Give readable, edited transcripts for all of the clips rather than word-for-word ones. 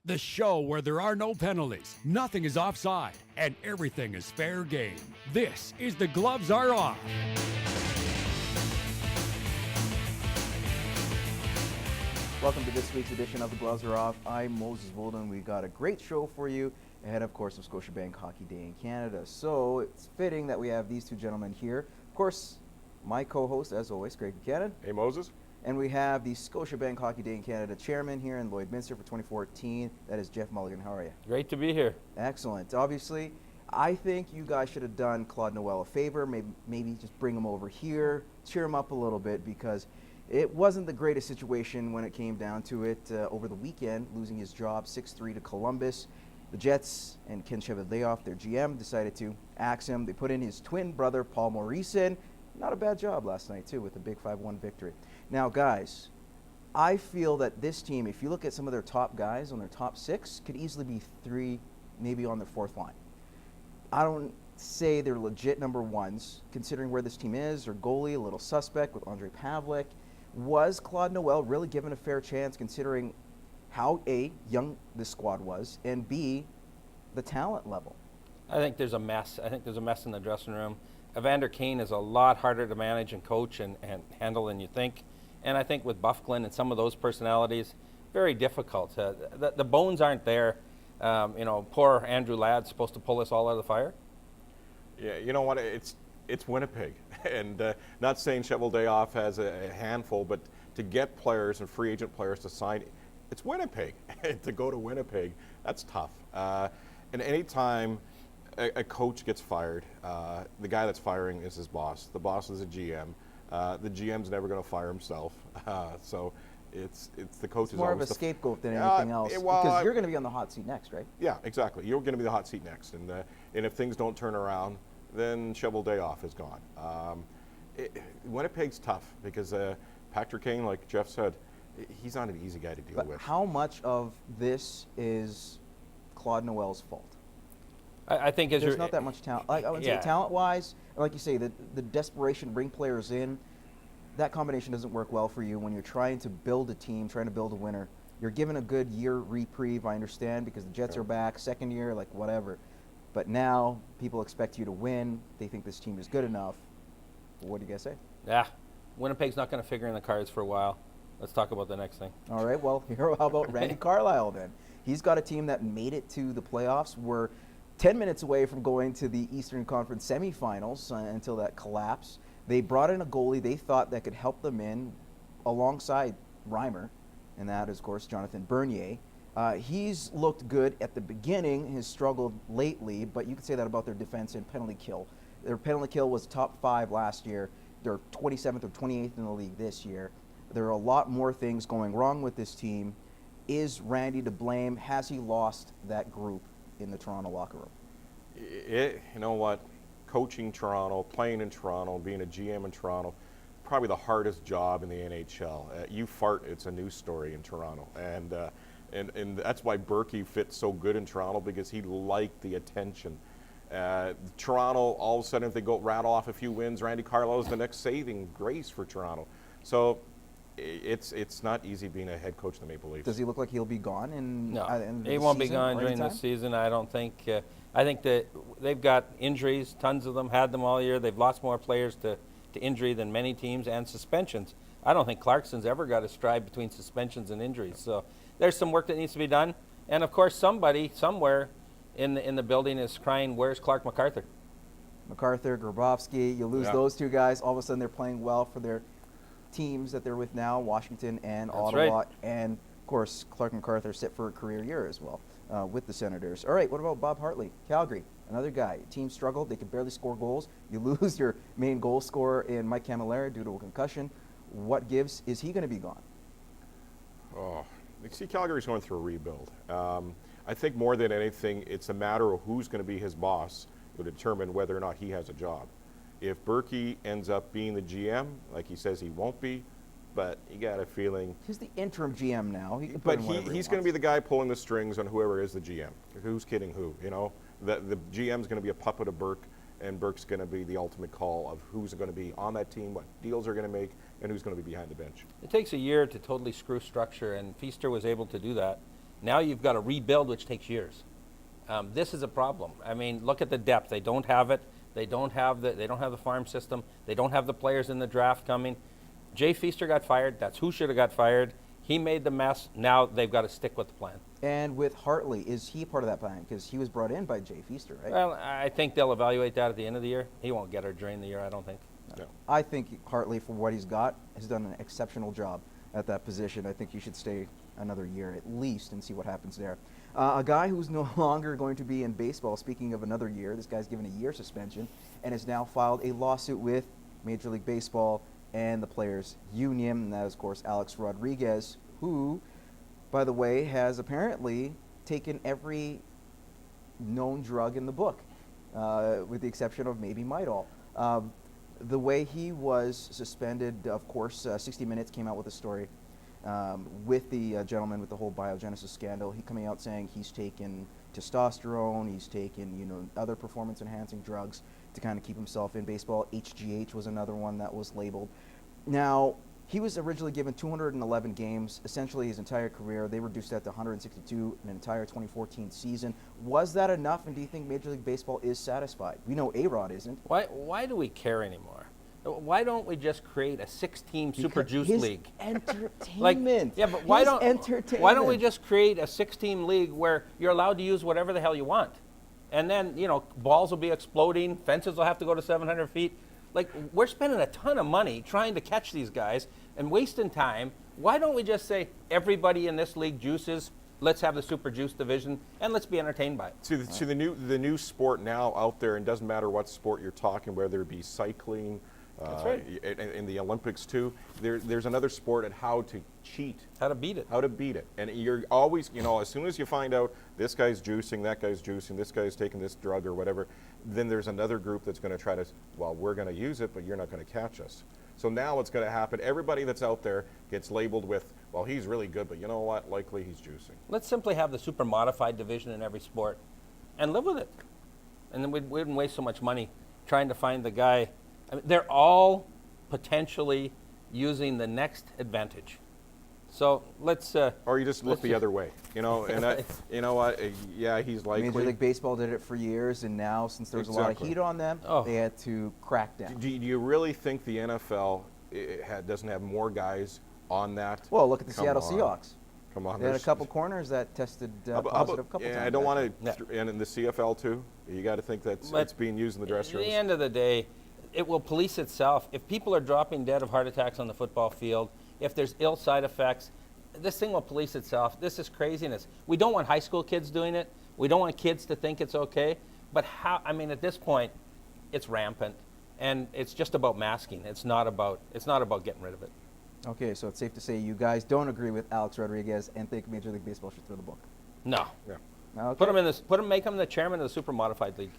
The show where there are no penalties, nothing is offside, and everything is fair game. This is The Gloves Are Off. Welcome to this week's edition of The Gloves Are Off. I'm Moses Woldu, and we've got a great show for you ahead, of course, of Scotiabank Hockey Day in Canada. So it's fitting that we have these two gentlemen here. Of course, my co-host, as always, Greg Buchanan. Hey, Moses. And we have the Scotiabank Hockey Day in Canada chairman here in Lloydminster for 2014. That is Jeff Mulligan. How are you? Great to be here. Excellent. Obviously, I think you guys should have done Claude Noel a favor. Maybe just bring him over here, cheer him up a little bit, because it wasn't the greatest situation when it came down to it over the weekend, losing his job 6-3 to Columbus. The Jets and Ken Cheveldayoff, their GM, decided to axe him. They put in his twin brother, Paul Maurice. Not a bad job last night, too, with a big 5-1 victory. Now, guys, I feel that this team, if you look at some of their top guys on their top six, could easily be three, maybe on their fourth line. I don't say they're legit number ones, considering where this team is. Their goalie, a little suspect with Andre Pavlik. Was Claude Noel really given a fair chance, considering how, A, young this squad was, and B, the talent level? I think there's a mess. I think there's a mess in the dressing room. Evander Kane is a lot harder to manage and coach and handle than you think. And I think with Bufflin and some of those personalities, very difficult. The bones aren't there. Poor Andrew Ladd's supposed to pull us all out of the fire. Yeah, you know what? It's Winnipeg. And not saying Cheveldayoff has a handful, but to get players and free agent players to sign, it's Winnipeg. To go to Winnipeg, that's tough. And anytime a coach gets fired, the guy that's firing is his boss. The boss is a GM. The GM's never going to fire himself. So it's the coach's. It's more of a scapegoat than anything else. Because you're going to be on the hot seat next, right? Yeah, exactly. You're going to be the hot seat next. And if things don't turn around, then Cheveldayoff is gone. Winnipeg's tough because Patrick Kane, like Jeff said, he's not an easy guy to deal with. How much of this is Claude Noel's fault? I think there's not that much talent. I would say talent-wise, like you say, the desperation to bring players in, that combination doesn't work well for you when you're trying to build a team, trying to build a winner. You're given a good year reprieve, I understand, because the Jets are back, second year, like whatever. But now people expect you to win. They think this team is good enough. What do you guys say? Yeah, Winnipeg's not going to figure in the cards for a while. Let's talk about the next thing. All right, well, how about Randy CARLYLE then? He's got a team that made it to the playoffs. We're 10 minutes away from going to the Eastern Conference semifinals until that collapse. They brought in a goalie they thought that could help them in alongside Reimer, and that is, of course, Jonathan Bernier. He's looked good at the beginning, has struggled lately, but you could say that about their defense and penalty kill. Their penalty kill was top 5 last year. They're 27th or 28th in the league this year. There are a lot more things going wrong with this team. Is Randy to blame? Has he lost that group in the Toronto locker room? You know what? Coaching Toronto, playing in Toronto, being a GM in Toronto, probably the hardest job in the NHL. You fart, it's a news story in Toronto. And that's why Berkey fits so good in Toronto, because he liked the attention. Toronto, all of a sudden, if they go rattle off a few wins, Randy CARLYLE is the next saving grace for Toronto. So it's not easy being a head coach of the Maple Leafs. Does he look like he'll be gone No, he won't be gone during the season. I don't think. I think that they've got injuries, tons of them, had them all year. They've lost more players to injury than many teams, and suspensions. I don't think Clarkson's ever got a stride between suspensions and injuries. So there's some work that needs to be done. And of course, somebody somewhere in the building is crying, "Where's Clark MacArthur?" MacArthur, Grabowski, you lose those two guys. All of a sudden, they're playing well for their teams that they're with now, Washington and Ottawa. Right. And, of course, Clark MacArthur set for a career year as well with the Senators. All right, what about Bob Hartley? Calgary, another guy. Team struggled. They could barely score goals. You lose your main goal scorer in Mike Camilleri due to a concussion. What gives? Is he going to be gone? Oh, you see, Calgary's going through a rebuild. I think more than anything, it's a matter of who's going to be his boss to determine whether or not he has a job. If Berkey ends up being the GM, like he says he won't be, but you got a feeling. He's the interim GM now. He can but he's going to be the guy pulling the strings on whoever is the GM. Who's kidding who? You know, the GM's going to be a puppet of Burke, and Burke's going to be the ultimate call of who's going to be on that team, what deals are going to make, and who's going to be behind the bench. It takes a year to totally screw structure, and Feaster was able to do that. Now you've got to rebuild, which takes years. This is a problem. I mean, look at the depth. They don't have it. They don't have the farm system. They don't have the players in the draft coming. Jay Feaster got fired. That's who should have got fired. He made the mess. Now they've got to stick with the plan. And with Hartley, is he part of that plan? Because he was brought in by Jay Feaster, right? Well, I think they'll evaluate that at the end of the year. He won't get her during the year, I don't think. No. I think Hartley, for what he's got, has done an exceptional job at that position. I think he should stay another year at least and see what happens there. A guy who's no longer going to be in baseball, speaking of another year, this guy's given a year suspension and has now filed a lawsuit with Major League Baseball and the Players Union, and that is, of course, Alex Rodriguez, who, by the way, has apparently taken every known drug in the book, with the exception of maybe Midol. The way he was suspended, of course, 60 Minutes came out with a story with the gentleman with the whole biogenesis scandal. He coming out saying he's taken testosterone, he's taken other performance-enhancing drugs to kind of keep himself in baseball. HGH was another one that was labeled. Now, he was originally given 211 games, essentially his entire career. They reduced that to 162 an entire 2014 season. Was that enough, and do you think Major League Baseball is satisfied? We know A-Rod isn't. Why do we care anymore? Why don't we just create a 6-team Super Juice League? Entertainment. Yeah, but why don't we just create a 6-team league where you're allowed to use whatever the hell you want? And then, balls will be exploding, fences will have to go to 700 feet. Like, we're spending a ton of money trying to catch these guys and wasting time. Why don't we just say everybody in this league juices? Let's have the Super Juice division, and let's be entertained by it. To the new sport now out there, and doesn't matter what sport you're talking, whether it be cycling, That's right. in the Olympics too. There's another sport at how to cheat. How to beat it. How to beat it. And you're always, as soon as you find out this guy's juicing, that guy's juicing, this guy's taking this drug or whatever, then there's another group that's going to try to, well, we're going to use it, but you're not going to catch us. So now what's going to happen, everybody that's out there gets labeled with, well, he's really good, but you know what? Likely he's juicing. Let's simply have the super modified division in every sport and live with it. And then we wouldn't waste so much money trying to find the guy. I mean, they're all potentially using the next advantage. So let's. Or you just look the other way, and you know what? Yeah, he's likely. Major League Baseball did it for years, and now since there's a lot of heat on them, they had to crack down. Do you really think the NFL doesn't have more guys on that? Well, look at the Seattle Seahawks. Come on, they had a couple corners that tested positive a couple times. I don't want to, and in the CFL too. You got to think that it's being used in the dressing rooms. At the end of the day, it will police itself. If people are dropping dead of heart attacks on the football field, if there's ill side effects, this thing will police itself. This is craziness. We don't want high school kids doing it. We don't want kids to think it's okay. But at this point, it's rampant, and it's just about masking. It's not about getting rid of it. Okay, so it's safe to say you guys don't agree with Alex Rodriguez and think Major League Baseball should throw the book. No. Yeah. Okay. Make him the chairman of the super modified league.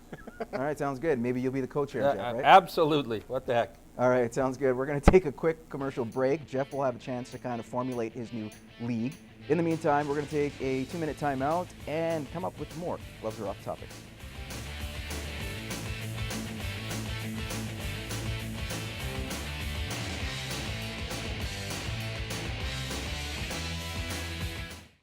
All right, sounds good. Maybe you'll be the co-chair, Jeff, right? Absolutely. What the heck? All right, sounds good. We're going to take a quick commercial break. Jeff will have a chance to kind of formulate his new league. In the meantime, we're going to take a 2-minute timeout and come up with more Gloves Are Off topics.